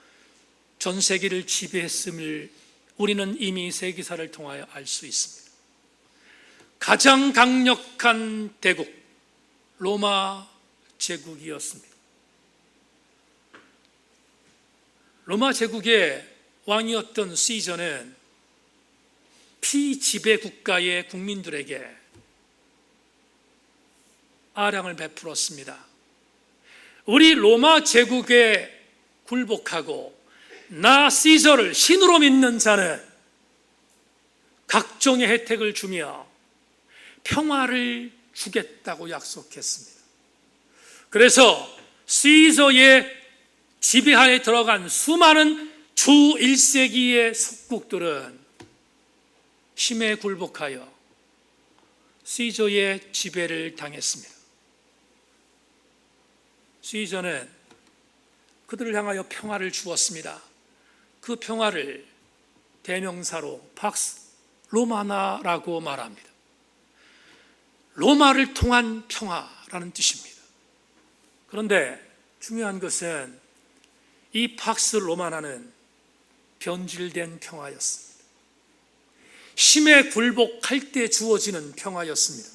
A: 전 세계를 지배했음을 우리는 이미 세기사를 통하여 알 수 있습니다. 가장 강력한 대국 로마 제국이었습니다. 로마 제국의 왕이었던 시저는 피지배 국가의 국민들에게 아량을 베풀었습니다. 우리 로마 제국에 굴복하고 나 시저를 신으로 믿는 자는 각종의 혜택을 주며 평화를 주겠다고 약속했습니다. 그래서 시저의 지배하에 들어간 수많은 주 1세기의 속국들은 힘에 굴복하여 시저의 지배를 당했습니다. 시저는 그들을 향하여 평화를 주었습니다. 그 평화를 대명사로 팍스 로마나라고 말합니다. 로마를 통한 평화라는 뜻입니다. 그런데 중요한 것은 이 팍스 로마나는 변질된 평화였습니다. 힘에 굴복할 때 주어지는 평화였습니다.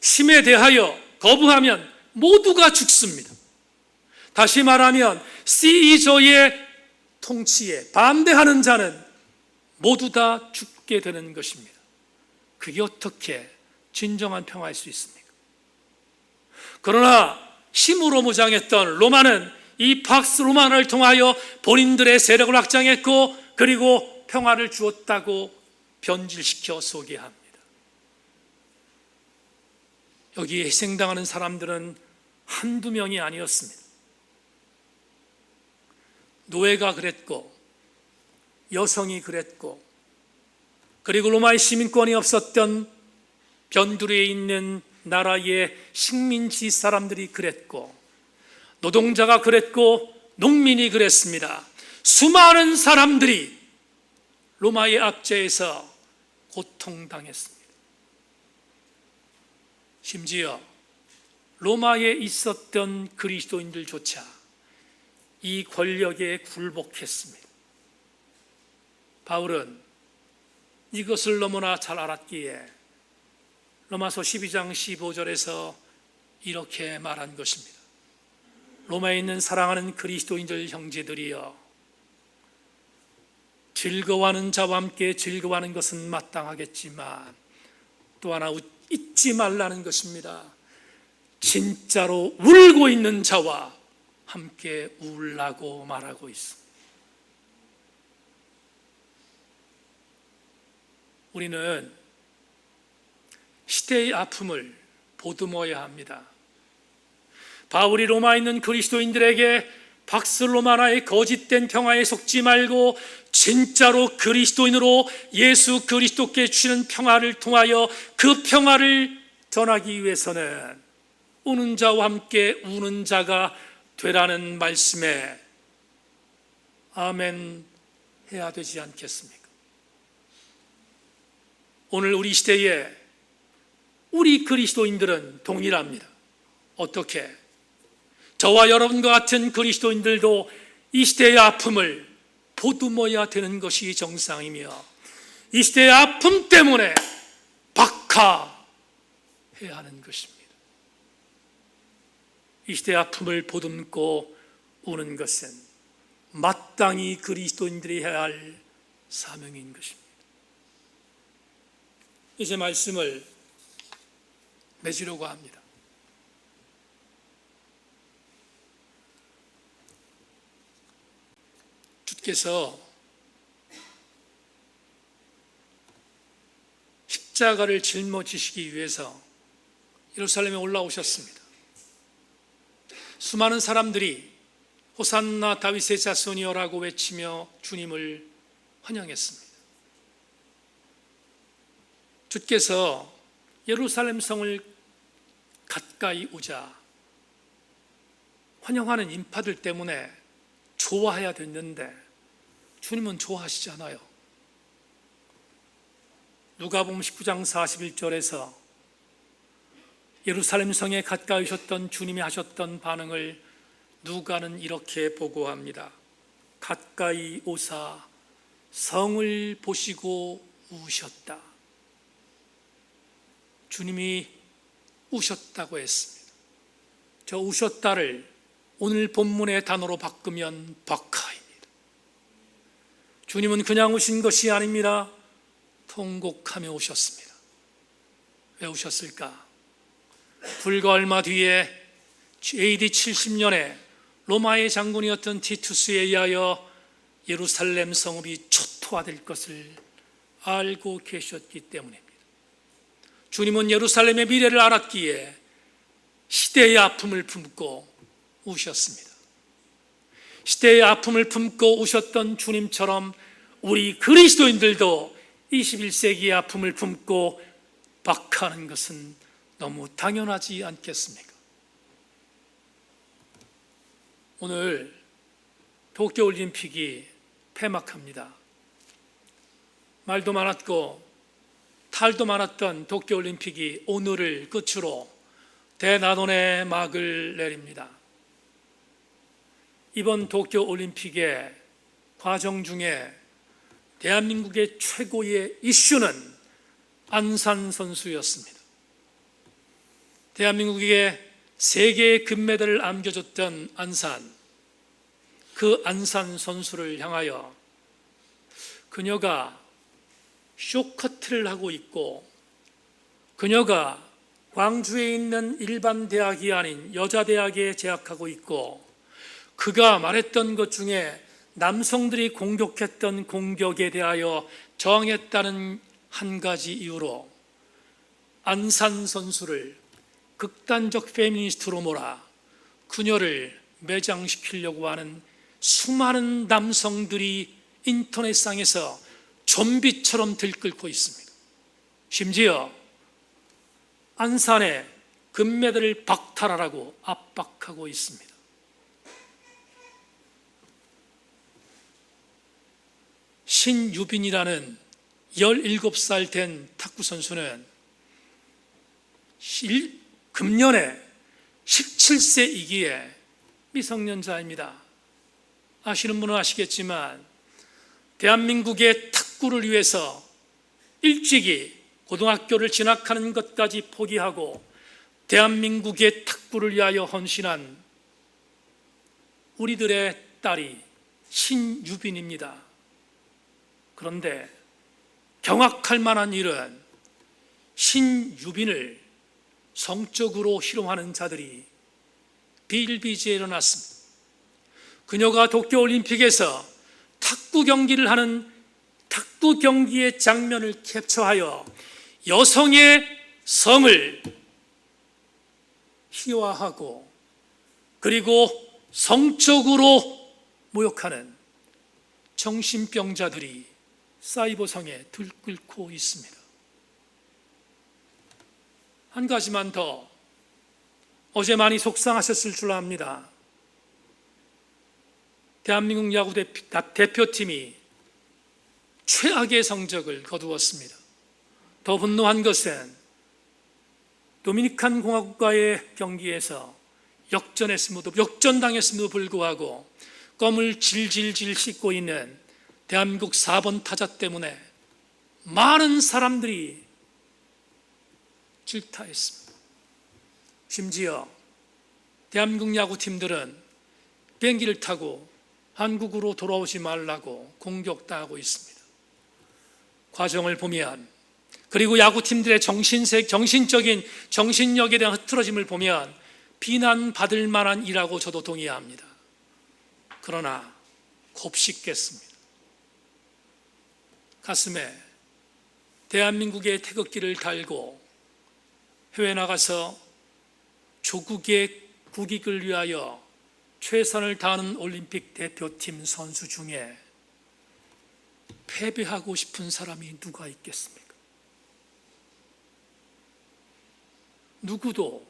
A: 힘에 대하여 거부하면 모두가 죽습니다. 다시 말하면 시저의 통치에 반대하는 자는 모두 다 죽게 되는 것입니다. 그게 어떻게 진정한 평화일 수 있습니까? 그러나 힘으로 무장했던 로마는 이 팍스 로마나를 통하여 본인들의 세력을 확장했고 그리고 평화를 주었다고 변질시켜 소개합니다. 여기에 희생당하는 사람들은 한두 명이 아니었습니다. 노예가 그랬고 여성이 그랬고, 그리고 로마의 시민권이 없었던 변두리에 있는 나라의 식민지 사람들이 그랬고, 노동자가 그랬고, 농민이 그랬습니다. 수많은 사람들이 로마의 압제에서 고통당했습니다. 심지어 로마에 있었던 그리스도인들조차 이 권력에 굴복했습니다. 바울은 이것을 너무나 잘 알았기에 로마서 12장 15절에서 이렇게 말한 것입니다. 로마에 있는 사랑하는 그리스도인들 형제들이여, 즐거워하는 자와 함께 즐거워하는 것은 마땅하겠지만 또 하나 잊지 말라는 것입니다. 진짜로 울고 있는 자와 함께 울라고 말하고 있습니다. 우리는 시대의 아픔을 보듬어야 합니다. 바울이 로마에 있는 그리스도인들에게 박슬로마나의 거짓된 평화에 속지 말고 진짜로 그리스도인으로 예수 그리스도께 주시는 평화를 통하여 그 평화를 전하기 위해서는 우는 자와 함께 우는 자가 되라는 말씀에 아멘 해야 되지 않겠습니까? 오늘 우리 시대에 우리 그리스도인들은 동일합니다. 어떻게? 저와 여러분과 같은 그리스도인들도 이 시대의 아픔을 보듬어야 되는 것이 정상이며, 이 시대의 아픔 때문에 박하해야 하는 것입니다. 이 시대의 아픔을 보듬고 우는 것은 마땅히 그리스도인들이 해야 할 사명인 것입니다. 이제 말씀을 맺으려고 합니다. 주께서 십자가를 짊어지시기 위해서 예루살렘에 올라오셨습니다. 수많은 사람들이 호산나 다윗의 자손이여라고 외치며 주님을 환영했습니다. 주께서 예루살렘 성을 가까이 오자 환영하는 인파들 때문에 좋아해야 됐는데 주님은 좋아하시지 않아요. 누가복음 19장 41절에서 예루살렘 성에 가까이 오셨던 주님이 하셨던 반응을 누가는 이렇게 보고합니다. 가까이 오사 성을 보시고 우셨다. 주님이 우셨다고 했습니다. 저 우셨다를 오늘 본문의 단어로 바꾸면 박하입니다. 주님은 그냥 오신 것이 아닙니다. 통곡하며 오셨습니다. 왜 오셨을까? 불과 얼마 뒤에 AD 70년에 로마의 장군이었던 티투스에 의하여 예루살렘 성읍이 초토화될 것을 알고 계셨기 때문입니다. 주님은 예루살렘의 미래를 알았기에 시대의 아픔을 품고 우셨습니다. 시대의 아픔을 품고 우셨던 주님처럼 우리 그리스도인들도 21세기의 아픔을 품고 박하는 것은 너무 당연하지 않겠습니까? 오늘 도쿄올림픽이 폐막합니다. 말도 많았고 탈도 많았던 도쿄올림픽이 오늘을 끝으로 대난원의 막을 내립니다. 이번 도쿄올림픽의 과정 중에 대한민국의 최고의 이슈는 안산 선수였습니다. 대한민국에게 3개의 금메달을 안겨줬던 안산, 그 안산 선수를 향하여 그녀가 쇼커트를 하고 있고, 그녀가 광주에 있는 일반 대학이 아닌 여자 대학에 재학하고 있고, 그가 말했던 것 중에 남성들이 공격했던 공격에 대하여 저항했다는 한 가지 이유로 안산 선수를 극단적 페미니스트로 몰아 그녀를 매장시키려고 하는 수많은 남성들이 인터넷상에서 좀비처럼 들끓고 있습니다. 심지어 안산에 금메달을 박탈하라고 압박하고 있습니다. 신유빈이라는 17살 된 탁구 선수는 금년에 17세이기에 미성년자입니다. 아시는 분은 아시겠지만 대한민국의 탁구를 위해서 일찍이 고등학교를 진학하는 것까지 포기하고 대한민국의 탁구를 위하여 헌신한 우리들의 딸이 신유빈입니다. 그런데 경악할 만한 일은 신유빈을 성적으로 희롱하는 자들이 비일비재에 일어났습니다. 그녀가 도쿄올림픽에서 탁구 경기를 하는 탁구 경기의 장면을 캡처하여 여성의 성을 희화하고 그리고 성적으로 모욕하는 정신병자들이 사이버상에 들끓고 있습니다. 한 가지만 더, 어제 많이 속상하셨을 줄 압니다. 대한민국 야구 대표팀이 최악의 성적을 거두었습니다. 더 분노한 것은 도미니칸 공화국과의 경기에서 역전당했음에도 불구하고 껌을 질질질 씹고 있는 대한민국 4번 타자 때문에 많은 사람들이 질타했습니다. 심지어 대한민국 야구팀들은 비행기를 타고 한국으로 돌아오지 말라고 공격당하고 있습니다. 과정을 보면, 그리고 야구팀들의 정신적인 정신력에 대한 흐트러짐을 보면 비난받을 만한 일이라고 저도 동의합니다. 그러나 곱씹겠습니다. 가슴에 대한민국의 태극기를 달고 해외 나가서 조국의 국익을 위하여 최선을 다하는 올림픽 대표팀 선수 중에 패배하고 싶은 사람이 누가 있겠습니까? 누구도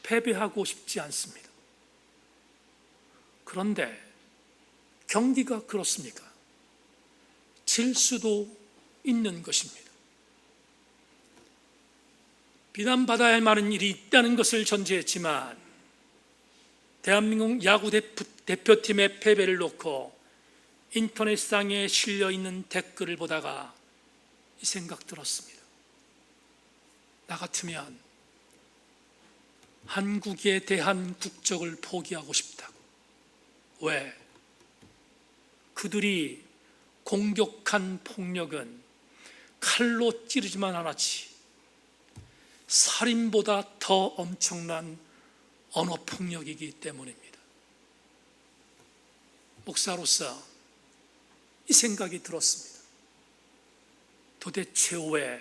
A: 패배하고 싶지 않습니다. 그런데 경기가 그렇습니까? 질 수도 있는 것입니다. 비난받아야 할 많은 일이 있다는 것을 전제했지만 대한민국 야구 대표팀의 패배를 놓고 인터넷상에 실려있는 댓글을 보다가 이 생각 들었습니다. 나 같으면 한국에 대한 국적을 포기하고 싶다고. 왜? 그들이 공격한 폭력은 칼로 찌르지만 않았지 살인보다 더 엄청난 언어폭력이기 때문입니다. 목사로서 이 생각이 들었습니다. 도대체 왜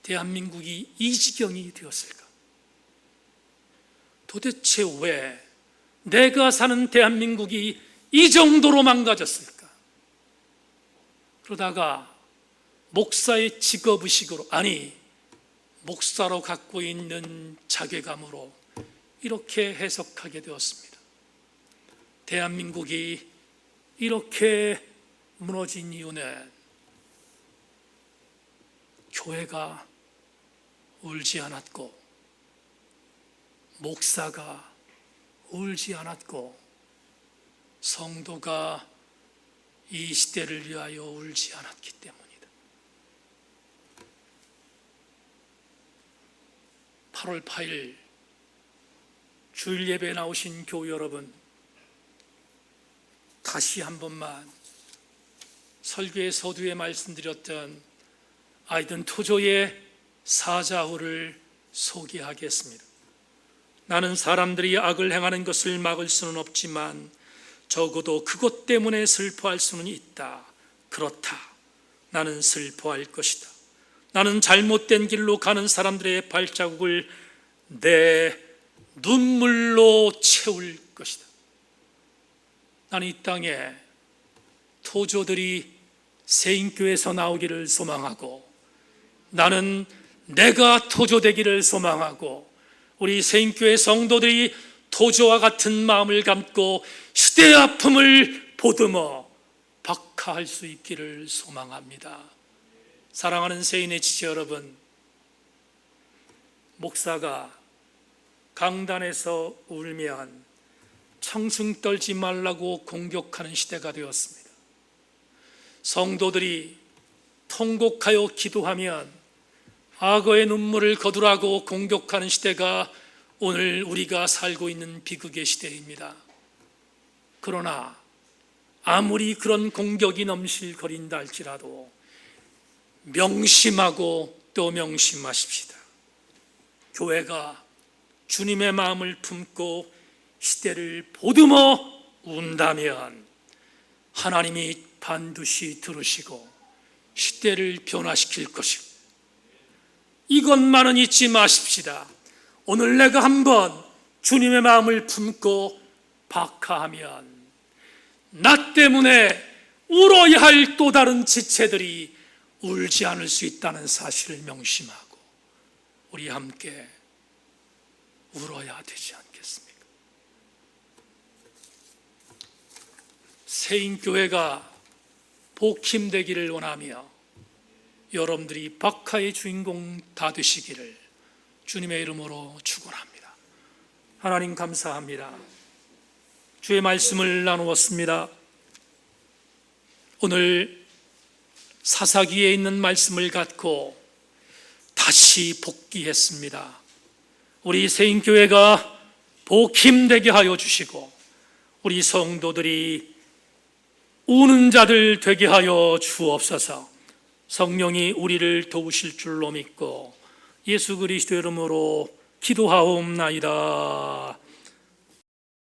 A: 대한민국이 이 지경이 되었을까? 도대체 왜 내가 사는 대한민국이 이 정도로 망가졌을까? 그러다가 목사의 직업의식으로, 아니 목사로 갖고 있는 자괴감으로 이렇게 해석하게 되었습니다. 대한민국이 이렇게 무너진 이유는 교회가 울지 않았고 목사가 울지 않았고 성도가 이 시대를 위하여 울지 않았기 때문이다. 8월 8일 주일 예배에 나오신 교우 여러분, 다시 한 번만 설교의 서두에 말씀드렸던 아이든 토조의 사자후를 소개하겠습니다. 나는 사람들이 악을 행하는 것을 막을 수는 없지만 적어도 그것 때문에 슬퍼할 수는 있다. 그렇다. 나는 슬퍼할 것이다. 나는 잘못된 길로 가는 사람들의 발자국을 내 눈물로 채울 것이다. 나는 이 땅에 토조들이 세인교회에서 나오기를 소망하고, 나는 내가 토조되기를 소망하고, 우리 세인교회 성도들이 토조와 같은 마음을 갖고 시대의 아픔을 보듬어 박하할 수 있기를 소망합니다. 사랑하는 세인의 지체 여러분, 목사가 강단에서 울면 청승 떨지 말라고 공격하는 시대가 되었습니다. 성도들이 통곡하여 기도하면 악어의 눈물을 거두라고 공격하는 시대가 오늘 우리가 살고 있는 비극의 시대입니다. 그러나 아무리 그런 공격이 넘실거린다 할지라도 명심하고 또 명심하십시다. 교회가 주님의 마음을 품고 시대를 보듬어 운다면 하나님이 반드시 들으시고 시대를 변화시킬 것이고, 이것만은 잊지 마십시다. 오늘 내가 한번 주님의 마음을 품고 박하하면 나 때문에 울어야 할 또 다른 지체들이 울지 않을 수 있다는 사실을 명심하고 우리 함께 울어야 되지 않겠습니까? 세인교회가 복힘되기를 원하며 여러분들이 박하의 주인공 다 되시기를 주님의 이름으로 축원합니다. 하나님 감사합니다. 주의 말씀을 나누었습니다. 오늘 사사기에 있는 말씀을 갖고 다시 복귀했습니다. 우리 세인교회가 복힘되게 하여 주시고 우리 성도들이 우는 자들 되게 하여 주옵소서. 성령이 우리를 도우실 줄로 믿고 예수 그리스도 이름으로 기도하옵나이다.